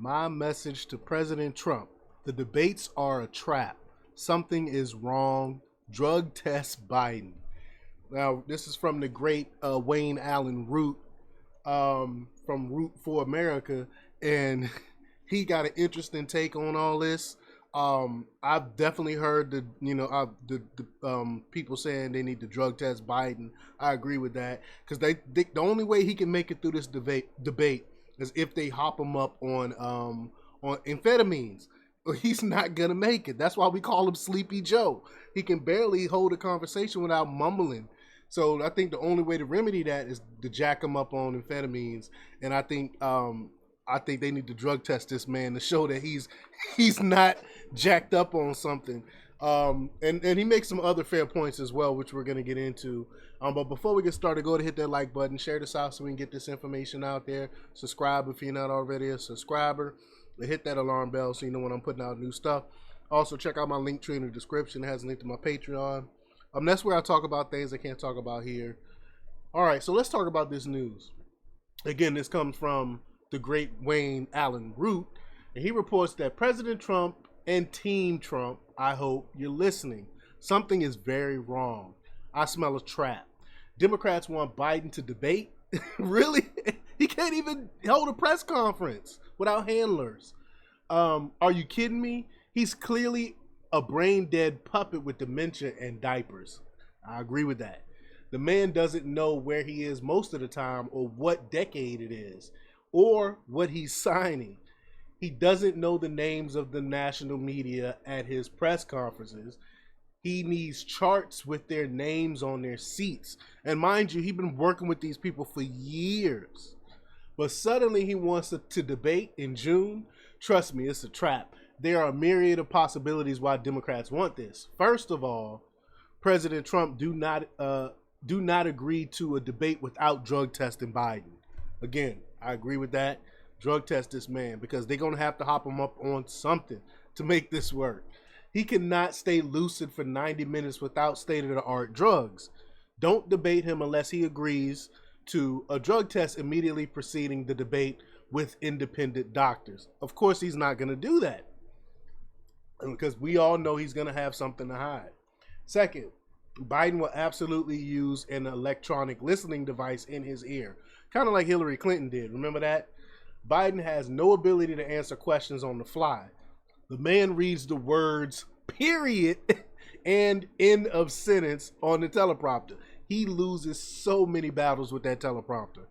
My message to President Trump: the debates are a trap. Something is wrong. Drug test Biden. Now, this is from the great Wayne Allen Root, from Root for America, and he got an interesting take on all this. I've definitely heard the people saying they need to drug test Biden. I agree with that because the only way he can make it through this debate is if they hop him up on amphetamines. He's not gonna make it. That's why we call him Sleepy Joe. He can barely hold a conversation without mumbling. So I think the only way to remedy that is to jack him up on amphetamines. And I think they need to drug test this man to show that he's not jacked up on something. And he makes some other fair points as well, which we're gonna get into. But before we get started, go ahead and hit that like button, share this out so we can get this information out there. Subscribe if you're not already a subscriber. And hit that alarm bell so you know when I'm putting out new stuff. Also, check out my link tree in the description. It has a link to my Patreon. That's where I talk about things I can't talk about here. All right, so let's talk about this news. Again, this comes from the great Wayne Allen Root, and he reports that President Trump and Team Trump, I hope you're listening, something is very wrong. I smell a trap. Democrats want Biden to debate? Really? He can't even hold a press conference without handlers. Are you kidding me? He's clearly a brain-dead puppet with dementia and diapers. I agree with that. The man doesn't know where he is most of the time or what decade it is or what he's signing. He doesn't know the names of the national media at his press conferences. He needs charts with their names on their seats. And mind you, he's been working with these people for years. But suddenly he wants to debate in June. Trust me, it's a trap. There are a myriad of possibilities why Democrats want this. First of all, President Trump do not agree to a debate without drug testing Biden. Again, I agree with that. Drug test this man because they're going to have to hop him up on something to make this work. He cannot stay lucid for 90 minutes without state-of-the-art drugs. Don't debate him unless he agrees to a drug test immediately preceding the debate with independent doctors. Of course, he's not going to do that because we all know he's going to have something to hide. Second, Biden will absolutely use an electronic listening device in his ear, kind of like Hillary Clinton did. Remember that? Biden has no ability to answer questions on the fly. The man reads the words period and end of sentence on the teleprompter. He loses so many battles with that teleprompter.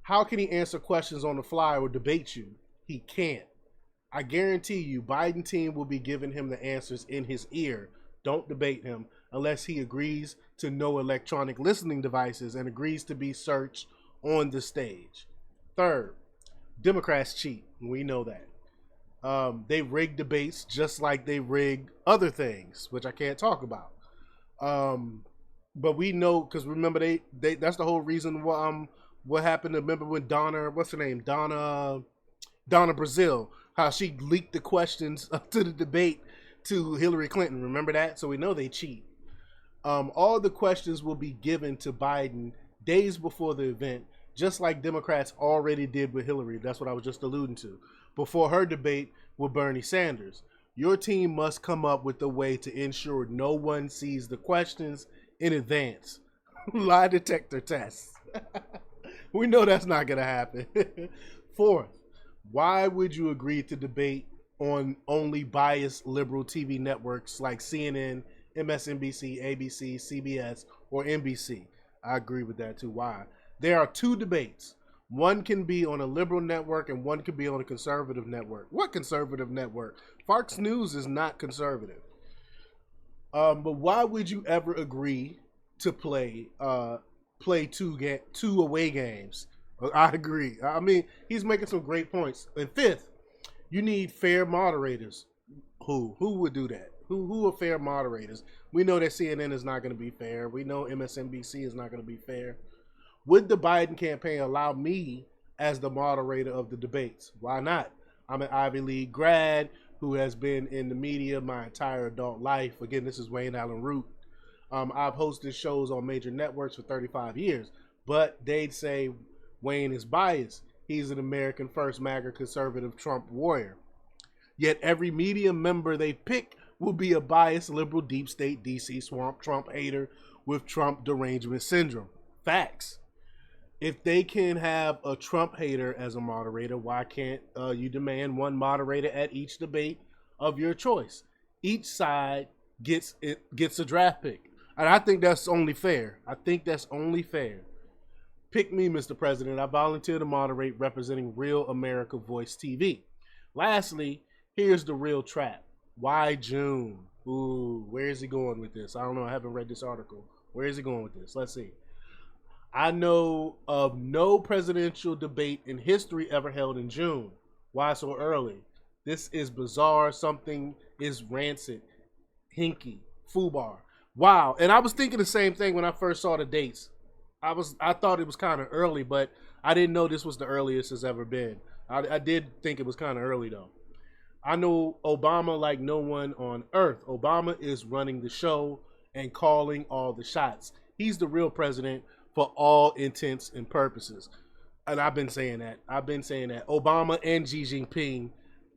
How can he answer questions on the fly or debate you? He can't. I guarantee you Biden team will be giving him the answers in his ear. Don't debate him unless he agrees to no electronic listening devices and agrees to be searched on the stage. Third, Democrats cheat. We know that. They rig debates just like they rig other things, which I can't talk about. But we know because remember they that's the whole reason what happened. Remember when Donna Brazile, how she leaked the questions up to the debate to Hillary Clinton. Remember that? So we know they cheat. All the questions will be given to Biden days before the event, just like Democrats already did with Hillary. That's what I was just alluding to. Before her debate with Bernie Sanders. Your team must come up with a way to ensure no one sees the questions in advance. Lie detector tests. We know that's not going to happen. Fourth, why would you agree to debate on only biased liberal TV networks like CNN, MSNBC, ABC, CBS, or NBC? I agree with that too. Why? There are two debates. One can be on a liberal network and one can be on a conservative network. What conservative network? Fox News is not conservative. But why would you ever agree to play two away games? I agree. I mean, he's making some great points. And fifth, you need fair moderators. Who would do that? Who are fair moderators? We know that CNN is not going to be fair. We know MSNBC is not going to be fair. Would the Biden campaign allow me as the moderator of the debates? Why not? I'm an Ivy League grad who has been in the media my entire adult life. Again, this is Wayne Allen Root. I've hosted shows on major networks for 35 years, but they'd say Wayne is biased. he's an American first MAGA conservative Trump warrior. Yet every media member they pick will be a biased liberal deep state DC swamp Trump hater with Trump derangement syndrome. Facts. If they can have a Trump hater as a moderator, why can't you demand one moderator at each debate of your choice? Each side gets a draft pick, and I think that's only fair. I think that's only fair. Pick me, Mr. President. I volunteer to moderate, representing Real America Voice TV. Lastly, here's the real trap. Why June? Ooh, where is he going with this? I don't know. I haven't read this article. Where is he going with this? Let's see. I know of no presidential debate in history ever held in June. Why so early? This is bizarre. Something is rancid, hinky, foobar. Wow. And I was thinking the same thing when I first saw the dates. I thought it was kind of early, but I didn't know this was the earliest it's ever been. I did think it was kind of early though. I know Obama like no one on earth. Obama is running the show and calling all the shots. He's the real president for all intents and purposes. And I've been saying that. Obama and Xi Jinping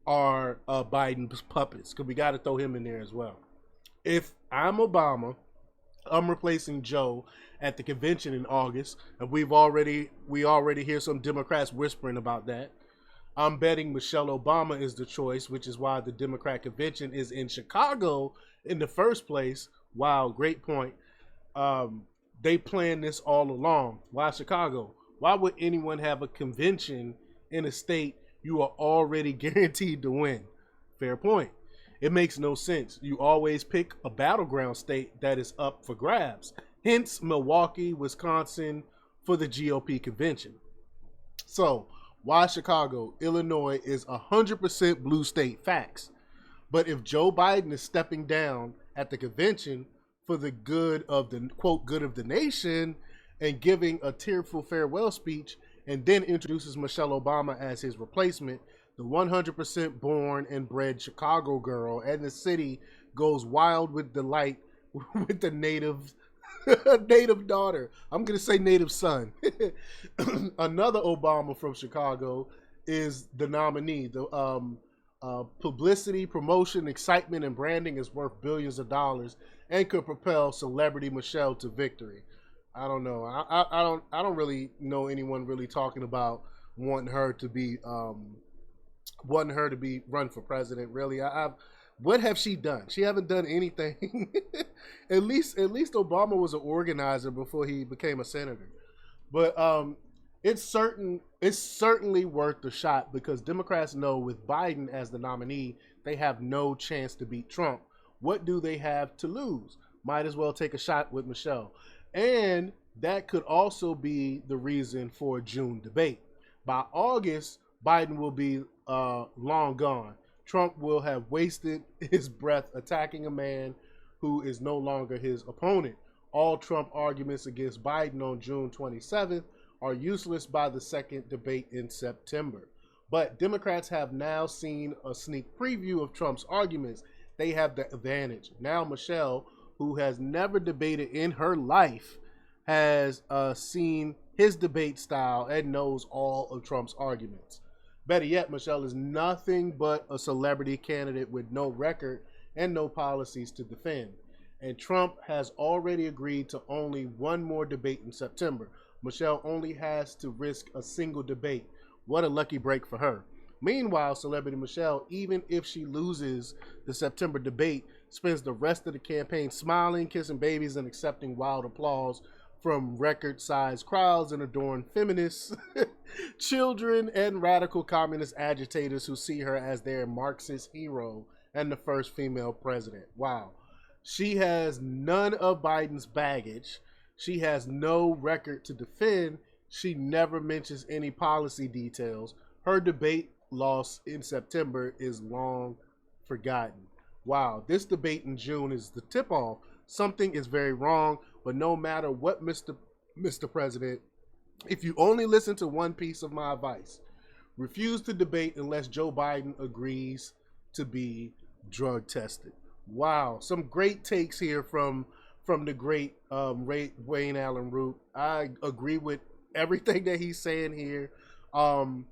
are Biden's puppets, because we got to throw him in there as well. If I'm Obama, I'm replacing Joe at the convention in August, and we already hear some Democrats whispering about that. I'm betting Michelle Obama is the choice, which is why the Democrat convention is in Chicago in the first place. Wow, great point. They planned this all along. Why Chicago? Why would anyone have a convention in a state you are already guaranteed to win? Fair point. It makes no sense. You always pick a battleground state that is up for grabs. Hence, Milwaukee, Wisconsin for the GOP convention. So, why Chicago? Illinois is 100% blue state, facts. But if Joe Biden is stepping down at the convention for the good of the, quote, good of the nation, and giving a tearful farewell speech, and then introduces Michelle Obama as his replacement, the 100% born and bred Chicago girl, and the city goes wild with delight with the native daughter. I'm going to say native son. Another Obama from Chicago is the nominee. The publicity, promotion, excitement, and branding is worth billions of dollars and could propel celebrity Michelle to victory. I don't know. I don't really know anyone really talking about wanting her to be run for president. Really, what have she done? She haven't done anything. At least Obama was an organizer before he became a senator. But it's certainly worth the shot, because Democrats know with Biden as the nominee, they have no chance to beat Trump. What do they have to lose? Might as well take a shot with Michelle. And that could also be the reason for a June debate. By August, Biden will be long gone. Trump will have wasted his breath attacking a man who is no longer his opponent. All Trump arguments against Biden on June 27th are useless by the second debate in September. But Democrats have now seen a sneak preview of Trump's arguments. They have the advantage. Now Michelle, who has never debated in her life, has seen his debate style and knows all of Trump's arguments. Better yet, Michelle is nothing but a celebrity candidate with no record and no policies to defend. And Trump has already agreed to only one more debate in September. Michelle only has to risk a single debate. What a lucky break for her. Meanwhile, celebrity Michelle, even if she loses the September debate, spends the rest of the campaign smiling, kissing babies, and accepting wild applause from record-sized crowds and adoring feminists, children, and radical communist agitators who see her as their Marxist hero and the first female president. Wow. She has none of Biden's baggage. She has no record to defend. She never mentions any policy details. Her debate loss in September is long forgotten. Wow, this debate in June is the tip-off. Something is very wrong, but no matter what, Mr. President, if you only listen to one piece of my advice, refuse to debate unless Joe Biden agrees to be drug tested. Wow, some great takes here from the great Wayne Allyn Root. I agree with everything that he's saying here. Um,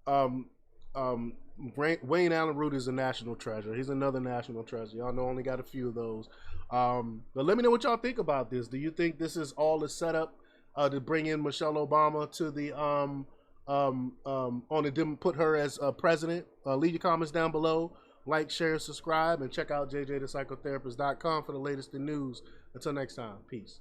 um, um, Wayne Allen Root is a national treasure. He's another national treasure. Y'all know only got a few of those. But let me know what y'all think about this. Do you think this is all a setup to bring in Michelle Obama to the on the put her as president? Leave your comments down below. Like, share, subscribe, and check out jjthepsychotherapist.com for the latest in news. Until next time, peace.